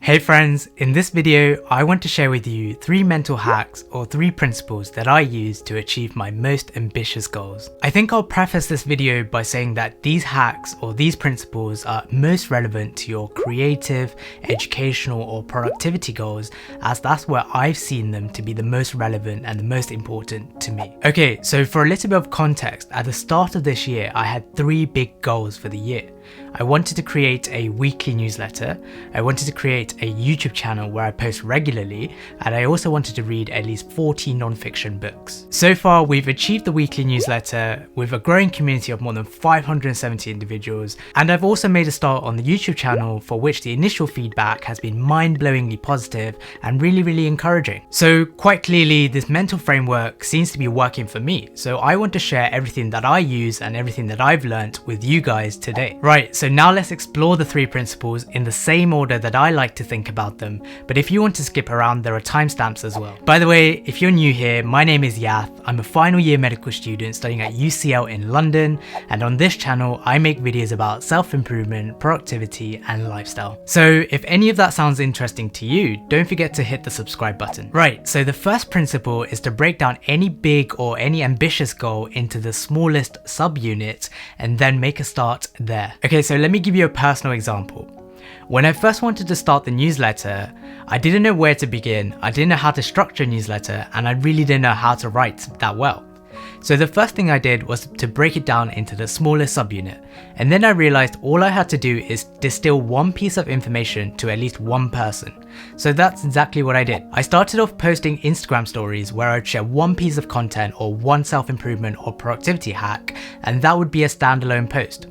Hey friends, in this video I want to share with you 3 mental hacks or 3 principles that I use to achieve my most ambitious goals. I think I'll preface this video by saying that these hacks or these principles are most relevant to your creative, educational or productivity goals, as that's where I've seen them to be the most relevant and the most important to me. Okay, so for a little bit of context, at the start of this year I had 3 big goals for the year. I wanted to create a weekly newsletter, I wanted to create a YouTube channel where I post regularly, and I also wanted to read at least 40 non-fiction books. So far we've achieved the weekly newsletter with a growing community of more than 570 individuals, and I've also made a start on the YouTube channel for which the initial feedback has been mind-blowingly positive and really encouraging. So quite clearly this mental framework seems to be working for me, so I want to share everything that I use and everything that I've learned with you guys today. Right, so now let's explore the 3 principles in the same order that I like to think about them, but if you want to skip around, there are timestamps as well. By the way, if you're new here, my name is Yath. I'm a final year medical student studying at UCL in London, and on this channel I make videos about self-improvement, productivity and lifestyle. So if any of that sounds interesting to you, don't forget to hit the subscribe button. Right, so the first principle is to break down any big or any ambitious goal into the smallest subunits and then make a start there. Okay, so let me give you a personal example. When I first wanted to start the newsletter, I didn't know where to begin, I didn't know how to structure a newsletter, and I really didn't know how to write that well. So the first thing I did was to break it down into the smallest subunit, and then I realized all I had to do is distill one piece of information to at least one person. So that's exactly what I did. I started off posting Instagram stories where I'd share one piece of content or one self-improvement or productivity hack, and that would be a standalone post.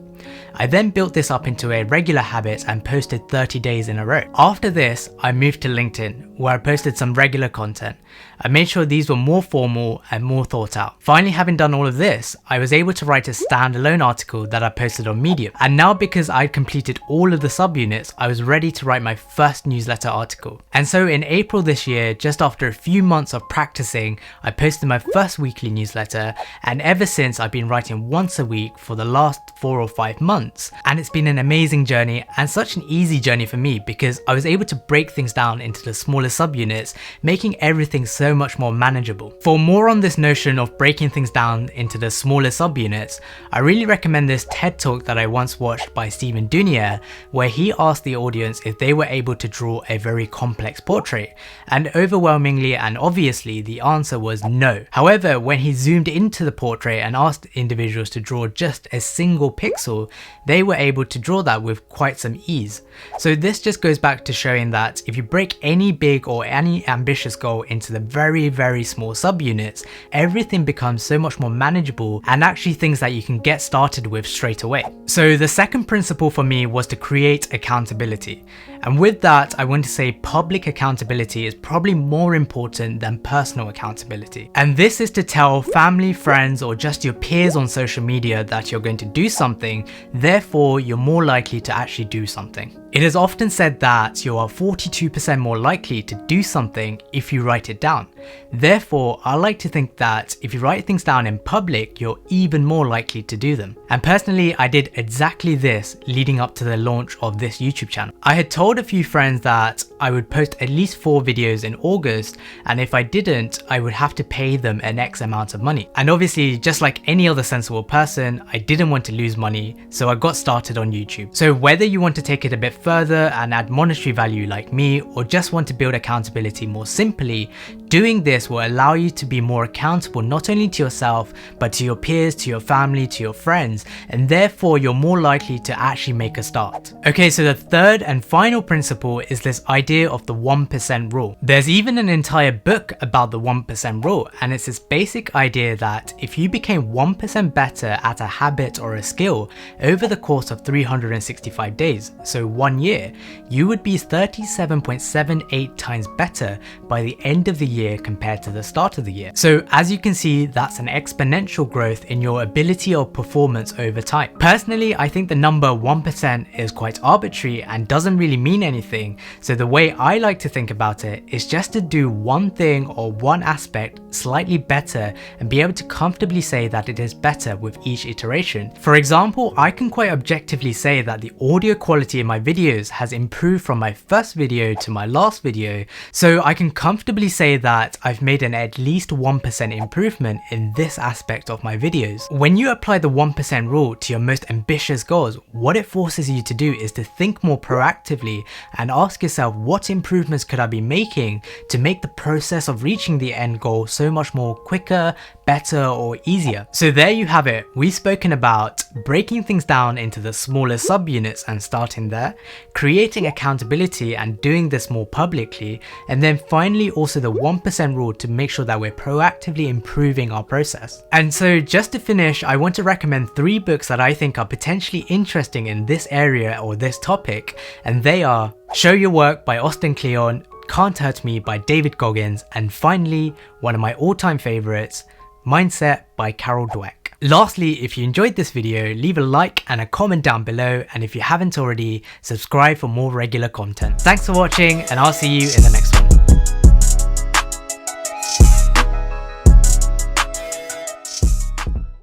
I then built this up into a regular habit and posted 30 days in a row. After this, I moved to LinkedIn, where I posted some regular content. I made sure these were more formal and more thought out. Finally, having done all of this, I was able to write a standalone article that I posted on Medium. And now because I'd completed all of the subunits, I was ready to write my first newsletter article. And so in April this year, just after a few months of practicing, I posted my first weekly newsletter, and ever since I've been writing once a week for the last 4 or 5 months. And it's been an amazing journey and such an easy journey for me because I was able to break things down into the smaller subunits, making everything so much more manageable. For more on this notion of breaking things down into the smaller subunits, I really recommend this TED Talk that I once watched by Stephen Dunier, where he asked the audience if they were able to draw a very complex portrait, and overwhelmingly and obviously the answer was no. However, when he zoomed into the portrait and asked individuals to draw just a single pixel, they were able to draw that with quite some ease. So this just goes back to showing that if you break any big or any ambitious goal into the very small subunits, everything becomes so much more manageable and actually things that you can get started with straight away. So the second principle for me was to create accountability. And with that, I want to say public accountability is probably more important than personal accountability. And this is to tell family, friends, or just your peers on social media that you're going to do something, therefore you're more likely to actually do something. It is often said that you are 42% more likely to do something if you write it down. Therefore, I like to think that if you write things down in public, you're even more likely to do them. And personally, I did exactly this leading up to the launch of this YouTube channel. I had told a few friends that I would post at least 4 videos in August, and if I didn't, I would have to pay them an X amount of money. And obviously, just like any other sensible person, I didn't want to lose money, so I got started on YouTube. So whether you want to take it a bit further and add monetary value like me, or just want to build accountability more simply, doing this will allow you to be more accountable not only to yourself, but to your peers, to your family, to your friends, and therefore you're more likely to actually make a start. Okay, so the third and final principle is this idea of the 1% rule. There's even an entire book about the 1% rule, and it's this basic idea that if you became 1% better at a habit or a skill over the course of 365 days, so 1 year, you would be 37.78 times better by the end of the year compared to the start of the year. So as you can see, that's an exponential growth in your ability of performance over time. Personally, I think the number 1% is quite arbitrary and doesn't really mean anything. So the way I like to think about it is just to do one thing or one aspect slightly better and be able to comfortably say that it is better with each iteration. For example, I can quite objectively say that the audio quality in my videos videos has improved from my first video to my last video, so I can comfortably say that I've made an at least 1% improvement in this aspect of my videos. When you apply the 1% rule to your most ambitious goals, what it forces you to do is to think more proactively and ask yourself, what improvements could I be making to make the process of reaching the end goal so much more quicker, better, or easier. So there you have it. We've spoken about breaking things down into the smaller subunits and starting there, creating accountability and doing this more publicly, and then finally also the 1% rule to make sure that we're proactively improving our process. And so just to finish, I want to recommend 3 books that I think are potentially interesting in this area or this topic, and they are Show Your Work by Austin Kleon, Can't Hurt Me by David Goggins, and finally, one of my all-time favorites, Mindset by Carol Dweck. Lastly, if you enjoyed this video, leave a like and a comment down below, and if you haven't already, subscribe for more regular content. Thanks for watching, and I'll see you in the next one.